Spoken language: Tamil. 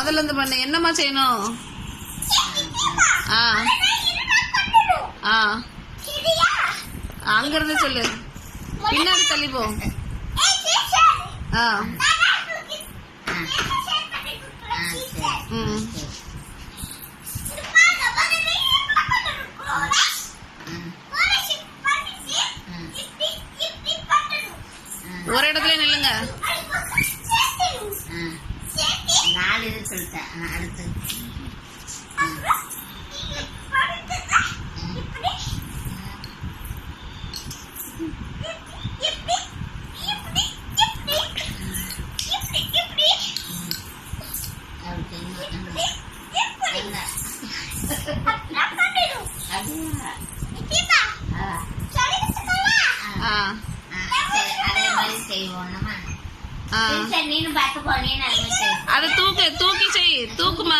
முதல்ல இருந்து பண்ணு. என்னம்மா செய்யணும்? ஆ ஆ அங்க இருந்து சொல்லு. பின்னாடி தள்ளி போ. ஆ ம் ஒரு இடத்துல நில்லுங்க. 4 இது சொல்லிட்டேன். அடுத்து அதே மாதிரி செய்வோம். நம்ம நீனும் பார்த்து போ. நீ அதை தூக்கி செய். தூக்குமா.